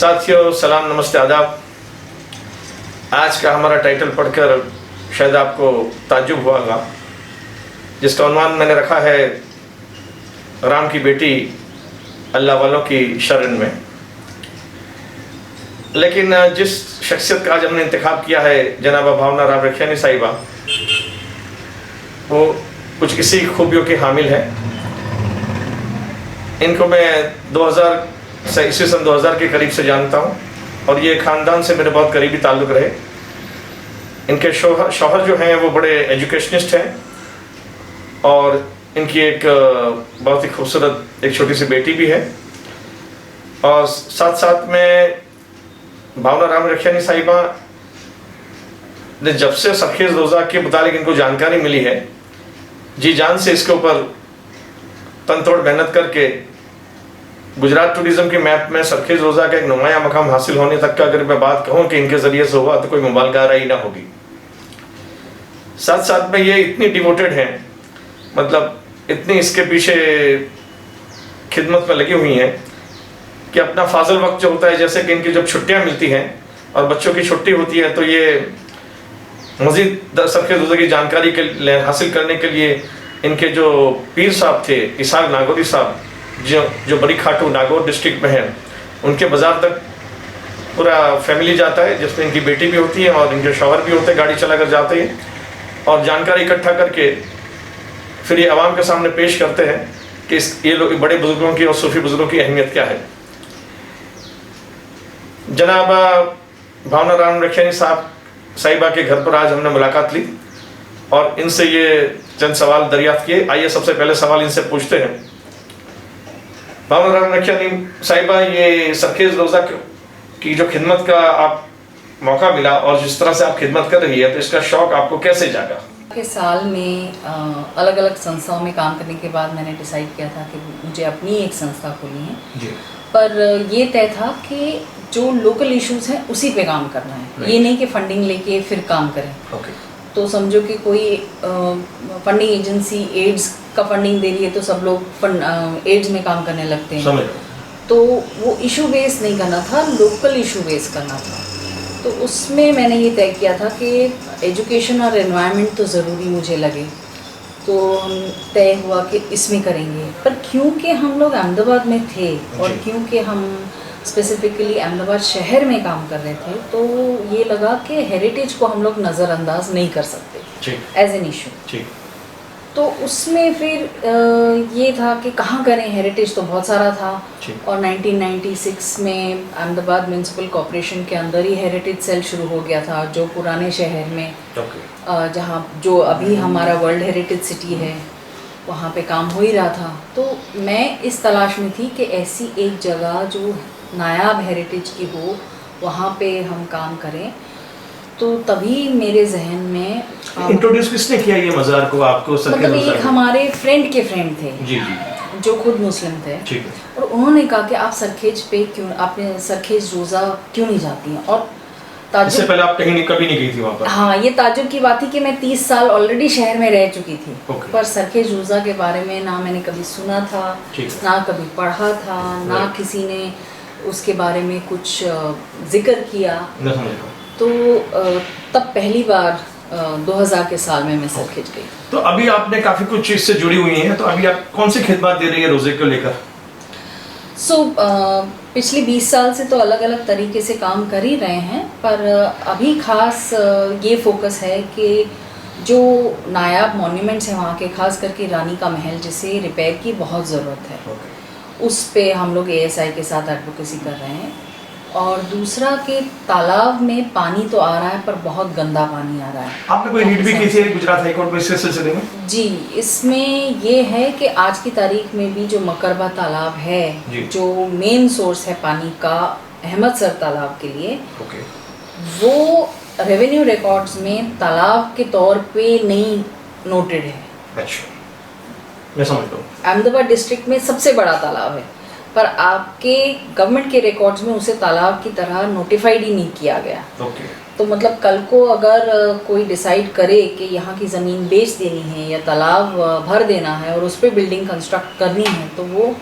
साथियों सलाम नमस्ते आदाब। आज का हमारा टाइटल पढ़कर शायद आपको ताज्जुब हुआ होगा, जिसका उन्वान मैंने रखा है राम की बेटी अल्लाह वालों की शरण में। लेकिन जिस शख्सियत का आज हमने इंतखाब किया है जनाबा भावना राम रखियानी साहिबा, वो कुछ इसी खूबियों के हामिल हैं। इनको मैं 2000 के करीब से जानता हूँ और ये ख़ानदान से मेरे बहुत करीबी ताल्लुक़ रहे। इनके शौहर जो हैं वो बड़े एजुकेशनिस्ट हैं और इनकी एक बहुत ही खूबसूरत एक छोटी सी बेटी भी है। और साथ साथ में भावना राम रखियानी साहिबा ने जब से सरखेज़ रोज़ा के मुतालिक इनको जानकारी मिली है, जी जान से इसके ऊपर तनतोड़ मेहनत करके गुजरात टूरिज्म के मैप में सरखेज़ रोज़ा का एक नुमाया मकाम हासिल होने तक का अगर मैं बात कहूँ कि इनके ज़रिए से हुआ तो कोई मुबालगा ही ना होगी। साथ साथ में ये इतनी डिवोटेड हैं, मतलब इतनी इसके पीछे खिदमत में लगी हुई हैं कि अपना फाजल वक्त जो होता है, जैसे कि इनकी जब छुट्टियां मिलती हैं और बच्चों की छुट्टी होती है, तो ये मज़ीद सरखेज़ रोज़ा की जानकारी के हासिल करने के लिए इनके जो पीर साहब थे इसहाक नागौरी साहब, जो बड़ी खाटू नागौर डिस्ट्रिक्ट में है, उनके बाज़ार तक पूरा फैमिली जाता है, जिसमें इनकी बेटी भी होती है और इनके शौहर भी होते हैं, गाड़ी चला कर जाते हैं और जानकारी इकट्ठा करके फिर ये आवाम के सामने पेश करते हैं कि ये लोग बड़े बुजुर्गों की और सूफी बुजुर्गों की अहमियत क्या है। जनाब भावना राम रखियानी साहिबा के घर पर आज हमने मुलाकात ली और इनसे ये चंद सवाल दरियाफ्त किए। आइए सबसे पहले सवाल इनसे पूछते हैं। भावना राम रखियानी साहिबा, ये सरखेज़ रोज़ा की जो खिदमत का आप मौका मिला और जिस तरह से आप खिदमत कर रही है, तो इसका शौक आपको कैसे जागा? के साल में अलग अलग संस्थाओं में काम करने के बाद मैंने डिसाइड किया था कि मुझे अपनी एक संस्था खोलनी है जी। पर ये तय था कि जो लोकल इश्यूज हैं उसी पे काम करना है, ये नहीं कि फंडिंग लेके फिर काम करें। तो समझो कि कोई फंडिंग एजेंसी एड्स का फंडिंग दे रही है तो सब लोग एड्स में काम करने लगते हैं, तो वो इशू बेस नहीं करना था, लोकल इशू बेस करना था। तो उसमें मैंने ये तय किया था कि एजुकेशन और एनवायरनमेंट तो ज़रूरी मुझे लगे, तो हम तय हुआ कि इसमें करेंगे। पर क्योंकि हम लोग अहमदाबाद में थे और क्योंकि हम स्पेसिफिकली अहमदाबाद शहर में काम कर रहे थे, तो ये लगा कि हेरिटेज को हम लोग नज़रअंदाज नहीं कर सकते एज एन इशू। तो उसमें फिर ये था कि कहाँ करें, हेरिटेज तो बहुत सारा था और 1996 में अहमदाबाद म्यूनसिपल कॉरपोरेशन के अंदर ही हेरिटेज सेल शुरू हो गया था, जो पुराने शहर में जहाँ जो अभी हमारा वर्ल्ड हेरिटेज सिटी है वहाँ पे काम हो ही रहा था। तो मैं इस तलाश में थी कि ऐसी एक जगह जो नायाब हेरिटेज की हो, वहाँ पे हम काम करें। तो तभी मेरे जहन में इंट्रोड्यूस किसने किया ये मज़ार को आपको? मतलब एक हमारे फ्रेंड के फ्रेंड थे जी, जो खुद मुस्लिम थे, और उन्होंने कहा कि आप सरखेज पे क्यों, आपने सरखेज रोज़ा क्यों नहीं जाती हैं। और इससे पहले आप कहीं कभी नहीं गई थी वहाँ पर? हाँ, ये ताज्जुब की बात थी कि मैं 30 साल ऑलरेडी शहर में रह चुकी थी, पर सरखेज रोज़ा के बारे में ना मैंने कभी सुना था, ना कभी पढ़ा था, ना किसी ने उसके बारे में कुछ जिक्र किया। तो तब पहली बार 2000 के साल में मैं सरखेज गई। तो अभी आपने काफ़ी कुछ चीज़ से जुड़ी हुई हैं, तो अभी आप कौन सी खिदमत दे रही है रोज़े को लेकर? पिछले 20 साल से तो अलग अलग तरीके से काम कर ही रहे हैं, पर अभी ख़ास ये फोकस है कि जो नायाब मॉन्यूमेंट्स हैं वहाँ के, ख़ास करके रानी का महल, जिसे रिपेयर की बहुत ज़रूरत है, उस पे हम लोग ASI के साथ एडवोकेसी कर रहे हैं। और दूसरा कि तालाब में पानी तो आ रहा है पर बहुत गंदा पानी आ रहा है। आपने कोई रीड भी की थी गुजरात हाई कोर्ट में इस सिलसिले में? जी, इसमें ये है कि आज की तारीख में भी जो मकरबा तालाब है, जो मेन सोर्स है पानी का अहमदसर तालाब के लिए, वो रेवेन्यू रिकॉर्ड्स में तालाब के तौर पे नहीं नोटेड है। अच्छा, मैं समझ गया। अहमदाबाद डिस्ट्रिक्ट में सबसे बड़ा तालाब है, पर आपके गवर्नमेंट के रिकॉर्ड्स में उसे तालाब की तरह नोटिफाइड ही नहीं किया गया। तो मतलब कल को अगर कोई डिसाइड करे कि यहाँ की ज़मीन बेच देनी है या तालाब भर देना है और उस पर बिल्डिंग कंस्ट्रक्ट करनी है, तो वो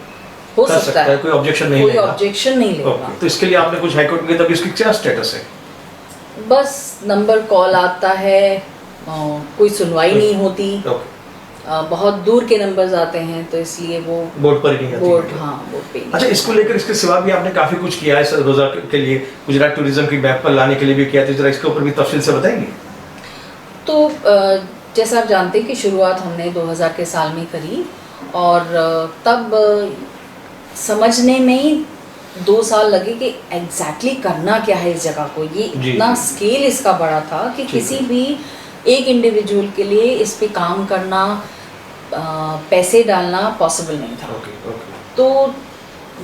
हो कर सकता है, कोई ऑब्जेक्शन नहीं कोई लेगा। ऑब्जेक्शन नहीं लेगा। ओके, तो इसके लिए आपने कुछ हाईकोर्ट में, तब इसकी क्या स्टेटस है? बस नंबर कॉल आता है, कोई सुनवाई नहीं होती। ओके, बहुत दूर के नंबर्स आते हैं, तो इसलिए वो बोर्ड पर ही नहीं आती बोर्ड, है। हाँ बोर्ड पे ही। अच्छा, इसको लेकर इसके सिवा भी आपने काफी कुछ किया है इस रोजा के लिए, गुजरात टूरिज्म की मैप पर लाने के लिए भी किया, तो जरा इसके ऊपर भी तफसील से बताएंगे। तो जैसा आप जानते हैं कि शुरुआत हमने 2000 के साल में करी, और तब समझने में ही 2 साल लगे कि एग्जैक्टली करना क्या है इस जगह को। ये जी, इतना जी। स्केल इसका बड़ा था कि ठीक किसी है। भी एक इंडिविजुअल के लिए इस पे काम करना, पैसे डालना पॉसिबल नहीं था। Okay, okay. तो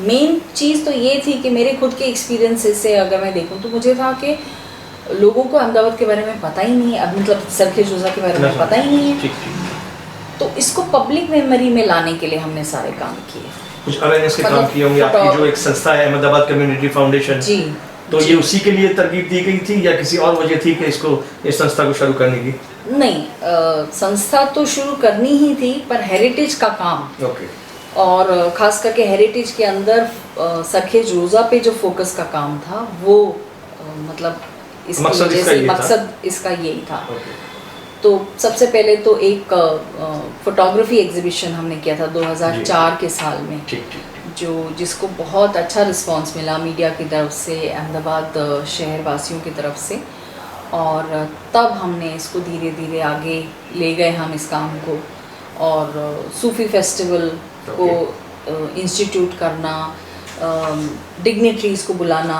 मेन चीज़ तो ये थी कि मेरे खुद के एक्सपीरियंसेस से अगर मैं देखूं तो मुझे था कि लोगों को अहमदाबाद के बारे में पता ही नहीं है, अब मतलब सरखेज रोज़ा के बारे में पता ही नहीं है। ठीक, ठीक। तो इसको पब्लिक मेमोरी में लाने के लिए हमने सारे काम किए। कुछ अवेयरनेस के मतलब काम किए होंगे, आपकी जो एक संस्था है अहमदाबाद कम्युनिटी फाउंडेशन, जी, तो जी। ये उसी के लिए तरकीब दी गई थी या किसी और वजह थी कि इसको, इस संस्था को शुरू करने की? नहीं, संस्था तो शुरू करनी ही थी, पर हेरिटेज का काम, ओके, और खास करके हेरिटेज के अंदर सरखेज रोज़ा पे जो फोकस का काम था वो मतलब इसकी मकसद वजह इसका से ये था। मकसद इसका यही था। ओके। तो सबसे पहले तो एक फोटोग्राफी एग्जीबिशन हमने किया था 2004 के साल में, ठीक, ठीक। जिसको बहुत अच्छा रिस्पांस मिला मीडिया की तरफ से, अहमदाबाद शहर वासियों की तरफ से, और तब हमने इसको धीरे धीरे आगे ले गए हम इस काम को, और सूफी फेस्टिवल को इंस्टीट्यूट करना, डिग्निटरीज को बुलाना,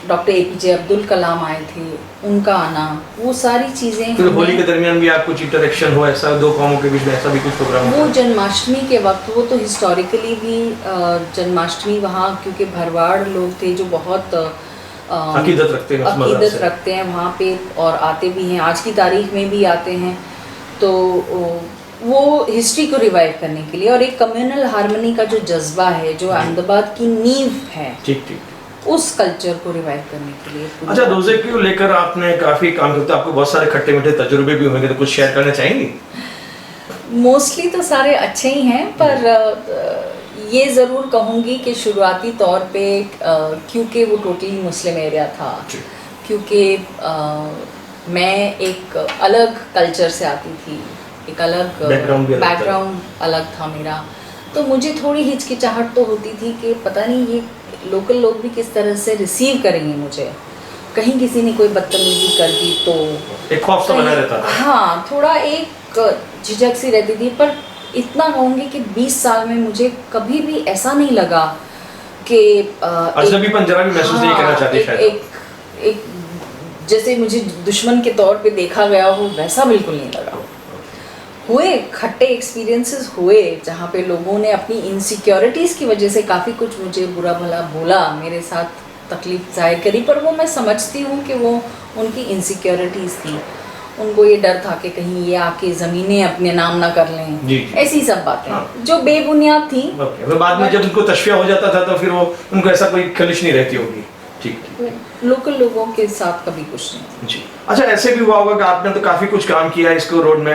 डॉक्टर एपीजे अब्दुल कलाम आए थे, उनका आना, वो सारी चीज़ें। फिर होली के दरमियान भी आप कुछ इंटरेक्शन हो, ऐसा दो कौमों के बीच में ऐसा भी कुछ प्रोग्राम? वो जन्माष्टमी के वक्त, वो तो हिस्टोरिकली भी जन्माष्टमी वहाँ, क्योंकि भरवाड़ लोग थे जो बहुत अकीदत रखते हैं, अकीदत रखते हैं वहाँ पे, और आते भी हैं, आज की तारीख में भी आते हैं। तो वो हिस्ट्री को रिवाइव करने के लिए, और एक कम्युनल हार्मनी का जो जज्बा है, जो अहमदाबाद की नींव है, ठीक, ठीक, उस कल्चर को रिवाइव करने के लिए। अच्छा, रोजे को लेकर आपने काफी काम करते, आपको बहुत सारे खट्टे मीठे तजुर्बे भी होंगे, तो कुछ शेयर करना चाहेंगे? मोस्टली तो सारे अच्छे ही हैं, पर ये ज़रूर कहूँगी कि शुरुआती तौर पे क्योंकि वो टोटली मुस्लिम एरिया था, क्योंकि मैं एक अलग कल्चर से आती थी, एक अलग बैकग्राउंड अलग था मेरा, तो मुझे थोड़ी हिचकिचाहट तो होती थी कि पता नहीं ये लोकल लोग भी किस तरह से रिसीव करेंगे मुझे, कहीं किसी ने कोई बदतमीजी कर दी तो एक खौफ सा बना रहता था। हाँ, थोड़ा एक झिझक सी रहती थी। पर इतना कहूँगी कि 20 साल में मुझे कभी भी ऐसा नहीं लगा कि अजनबीपन जरा भी महसूस नहीं करना चाहते शायद। एक जैसे मुझे दुश्मन के तौर पे देखा गया हो, वैसा बिल्कुल नहीं लगा। हुए खट्टे एक्सपीरियंसेस हुए जहाँ पे लोगों ने अपनी इनसिक्योरिटीज़ की वजह से काफ़ी कुछ मुझे बुरा भला बोला, मेरे साथ तकलीफ जाहिर करी, पर वो मैं समझती हूँ कि वो उनकी इनसिक्योरिटीज़ थी, उनको ये डर था कि कहीं ये आके ज़मीनें अपने नाम ना कर लें, जी। ऐसी सब बातें हाँ। जो बेबुनियाद थी। बाद में जब उनको तशफिया हो जाता था तो फिर वो उनको ऐसा कोई खलिश नहीं रहती होगी। ठीक, लोकल लोगों के साथ कभी कुछ नहीं। जी। अच्छा, ऐसे भी हुआ होगा कि आपने तो काफ़ी कुछ काम किया इसको रोड में,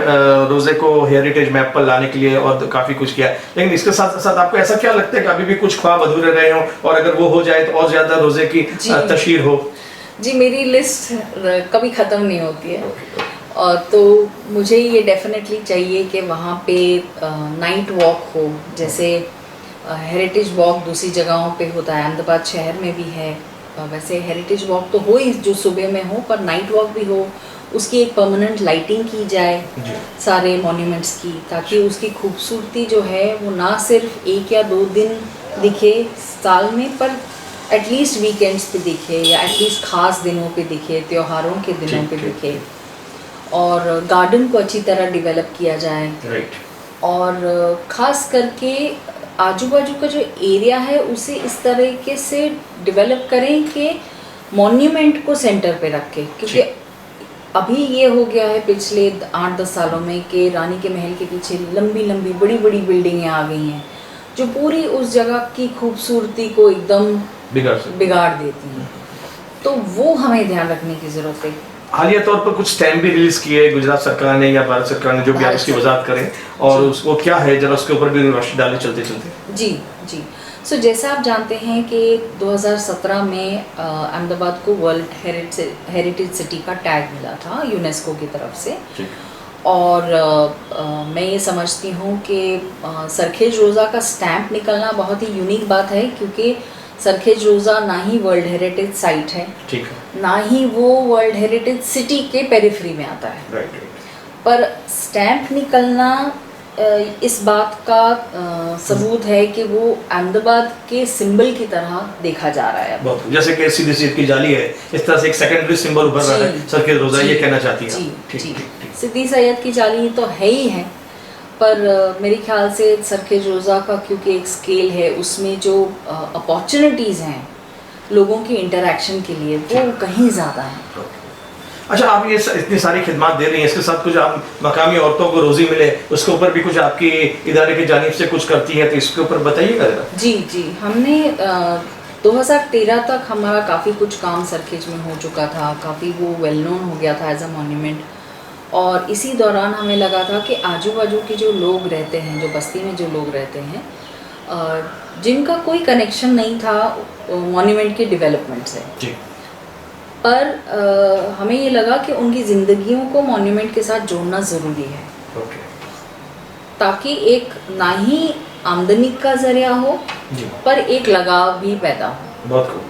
रोज़े को हेरिटेज मैप पर लाने के लिए, और काफ़ी कुछ किया, लेकिन इसके साथ साथ आपको ऐसा क्या लगता है कि अभी भी कुछ ख्वाब अधूरे रहे हों, और अगर वो हो जाए तो और ज़्यादा रोज़े की तशहीर हो? जी, मेरी लिस्ट कभी ख़त्म नहीं होती है, और तो मुझे ये डेफिनेटली चाहिए कि वहाँ पे नाइट वॉक हो, जैसे हेरिटेज वॉक दूसरी जगहों पे होता है, अहमदाबाद शहर में भी है, वैसे हेरिटेज वॉक तो हो ही जो सुबह में हो, पर नाइट वॉक भी हो, उसकी एक परमानेंट लाइटिंग की जाए सारे मॉन्यूमेंट्स की, ताकि उसकी खूबसूरती जो है वो ना सिर्फ 1 या 2 दिन दिखे साल में, पर एटलीस्ट वीकेंड्स पे दिखे, या एटलीस्ट ख़ास दिनों पे दिखे, त्योहारों के दिनों पे दिखे, और गार्डन को अच्छी तरह डेवलप किया जाए, और ख़ास करके आजू बाजू का जो एरिया है उसे इस तरीके से डेवलप करें कि मॉन्यूमेंट को सेंटर पे रखें, क्योंकि अभी ये हो गया है पिछले 8-10 सालों में कि रानी के महल के पीछे लंबी लंबी बड़ी बड़ी बिल्डिंगें आ गई हैं जो पूरी उस जगह की खूबसूरती को एकदम बिगाड़ देती हैं, तो वो हमें ध्यान रखने की ज़रूरत है। हालिया तौर पर कुछ स्टैम्प भी रिलीज किए गुजरात सरकार ने या भारत सरकार ने, जो भी आप उसकी वजाहत करें, और उसको क्या है जरा उसके ऊपर भी रोशनी डालें चलते चलते। जी जी। सो जैसा आप जानते हैं कि 2017 में अहमदाबाद को वर्ल्ड हेरिटेज सिटी का टैग मिला था यूनेस्को की तरफ से। और मैं ये समझती हूँ कि सरखेज रोज़ा का स्टैम्प निकलना बहुत ही यूनिक बात है, क्योंकि सरखेज रोज़ा ना ही वर्ल्ड हेरिटेज साइट है, ठीक है, ना ही वो वर्ल्ड हेरिटेज सिटी के पेरिफेरी में आता है। राइट। पर स्टैम्प निकलना इस बात का सबूत है कि वो अहमदाबाद के सिंबल की तरह देखा जा रहा है। बहुत जैसे कि सीधी सीधी की जाली है, इस तरह से एक सेकेंडरी सिंबल उभर रहा है सरखेज रोज़ा, ये कहना चाहती है। जी, सिद्दी सैयद की जाली तो है ही है, पर मेरे ख्याल से सरखेज रोज़ा का क्योंकि एक स्केल है, उसमें जो अपॉर्चुनिटीज़ हैं लोगों की इंटरेक्शन के लिए वो कहीं ज़्यादा है। अच्छा, आप ये इतनी सारी खिदमत दे रही हैं, इसके साथ कुछ आप मकामी औरतों को रोज़ी मिले उसके ऊपर भी कुछ आपकी इदारे की जानिब से कुछ करती है, तो इसके ऊपर बताइएगा जरा। जी, हमने 2013 तक हमारा काफ़ी कुछ काम सरखेज में हो चुका था, काफ़ी वो वेल नोन हो गया था एज अ मॉन्यूमेंट। और इसी दौरान हमें लगा था कि आजू बाजू के जो लोग रहते हैं, जो बस्ती में जो लोग रहते हैं, जिनका कोई कनेक्शन नहीं था मॉन्यूमेंट के डेवलपमेंट से जी, पर हमें ये लगा कि उनकी ज़िंदगियों को मॉन्यूमेंट के साथ जोड़ना ज़रूरी है। ओके। ताकि एक ना ही आमदनी का ज़रिया हो जी, पर एक लगाव भी पैदा हो। बहुत खूब।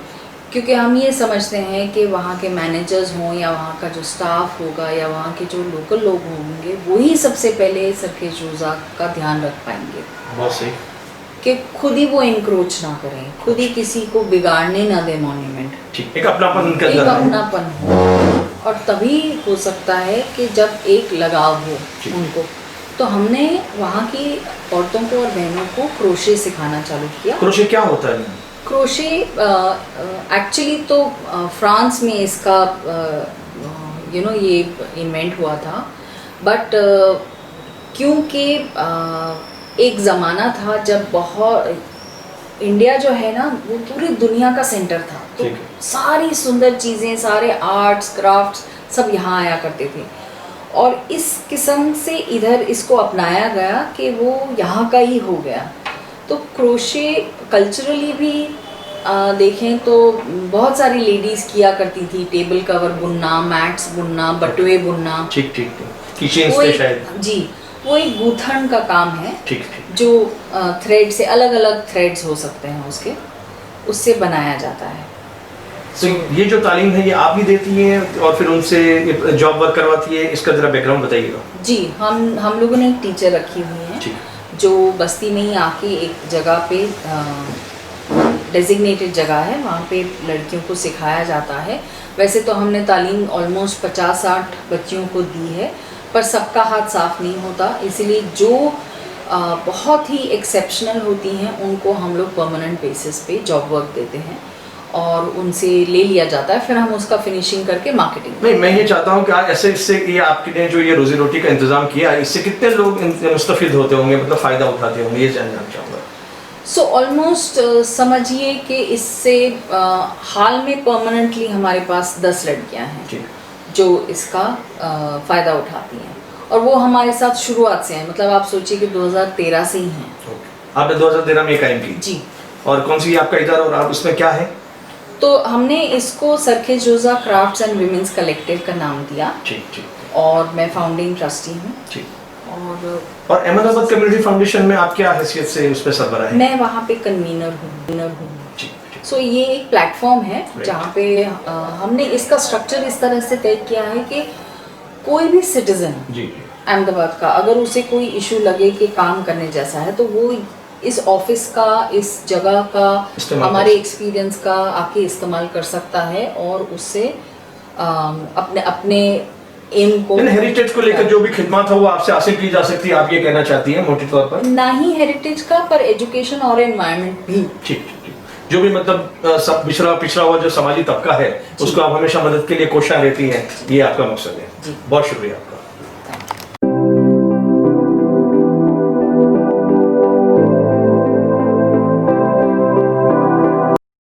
क्योंकि हम ये समझते हैं कि वहाँ के मैनेजर्स हों या वहाँ का जो स्टाफ होगा या वहाँ के जो लोकल लोग होंगे, वही सबसे पहले सरखेज रोज़ा का ध्यान रख पाएंगे। बहुत सही। कि खुद ही वो इंक्रोच ना करें, खुद ही किसी को बिगाड़ने ना दे मॉन्यूमेंट। ठीक, एक अपनापन उनके एक अंदर है। अपनापन हो, और तभी हो सकता है कि जब एक लगाव हो उनको। तो हमने वहाँ की औरतों को और बहनों को क्रोशे सिखाना चालू किया। क्रोशे क्या होता है? क्रोशे एक्चुअली तो फ्रांस में इसका ये इन्वेंट हुआ था, बट क्योंकि एक ज़माना था जब बहुत इंडिया जो है ना वो पूरी दुनिया का सेंटर था, तो सारी सुंदर चीज़ें, सारे आर्ट्स क्राफ्ट्स सब यहाँ आया करते थे। और इस किस्म से इधर इसको अपनाया गया कि वो यहाँ का ही हो गया। तो क्रोशे कल्चरली भी देखें तो बहुत सारी लेडीज़ किया करती थी, टेबल कवर बुनना, मैट्स बुनना, बटुए बुनना। ठीक, किचन्स पे शायद। जी, वो एक गूथन का काम है। ठीक। जो थ्रेड से अलग अलग थ्रेड्स हो सकते हैं उसके, उससे बनाया जाता है। तो ये जो तालीम है ये आप ही देती हैं और फिर उनसे जॉब वर्क करवाती है, इसका जरा बैकग्राउंड बताइएगा। जी, हम लोगों ने एक टीचर रखी हुई है जो बस्ती में ही आके एक जगह पे डेजिग्नेटेड जगह है, वहाँ पे लड़कियों को सिखाया जाता है। वैसे तो हमने तालीम ऑलमोस्ट 50-60 बच्चियों को दी है, पर सबका हाथ साफ नहीं होता, इसलिए जो बहुत ही एक्सेप्शनल होती हैं उनको हम लोग परमानेंट बेसिस पे जॉब वर्क देते हैं और उनसे ले लिया जाता है, फिर हम उसका फिनिशिंग करके मार्केटिंग। नहीं, मैं ये चाहता हूँ कि आज ऐसे इससे ये आपने जो ये रोजी रोटी का इंतजाम किया है, इससे कितने लोग मुस्तफिद होते होंगे, मतलब फ़ायदा उठाते होंगे, ये जानना चाहूँगा। सो ऑलमोस्ट समझिए कि इससे हाल में परमानेंटली हमारे पास 10 लड़कियाँ हैं जो इसका फ़ायदा उठाती हैं, और वो हमारे साथ शुरुआत से हैं। मतलब आप सोचिए कि 2013 से ही हैं। आपने 2013 में कायम की? जी। और कौन सी आपका इदारा और आप उसमें क्या है? तो हमने इसको सरखेज रोज़ा क्राफ्ट्स एंड विमेंस कलेक्टिव का नाम दिया। ठीक। और मैं फाउंडिंग ट्रस्टी हूँ। और अहमदाबाद कम्युनिटी फाउंडेशन में आप क्या हैसियत से उस पर सरबराह हैं? मैं वहाँ पे कन्वीनर हूँ। सो ये एक प्लेटफॉर्म है जहाँ पे हमने इसका स्ट्रक्चर इस तरह से तय किया है कि कोई भी सिटीजन अहमदाबाद का अगर उसे कोई इशू लगे कि काम करने जैसा है, तो वो इस ऑफिस का, इस जगह का, हमारे एक्सपीरियंस का आके इस्तेमाल कर सकता है और उससे अपने एम को, हेरिटेज को लेकर जो भी खिदमत हो वो आपसे हासिल की जा सकती है, आप ये कहना चाहती हैं मोटे तौर पर? ना ही हेरिटेज का, पर एजुकेशन और एनवायरनमेंट भी। ठीक। जो भी मतलब सब पिछड़ा हुआ जो समाजी तबका है उसको आप हमेशा मदद के लिए कोशिश रहती हैं, ये आपका मकसद है। बहुत शुक्रिया।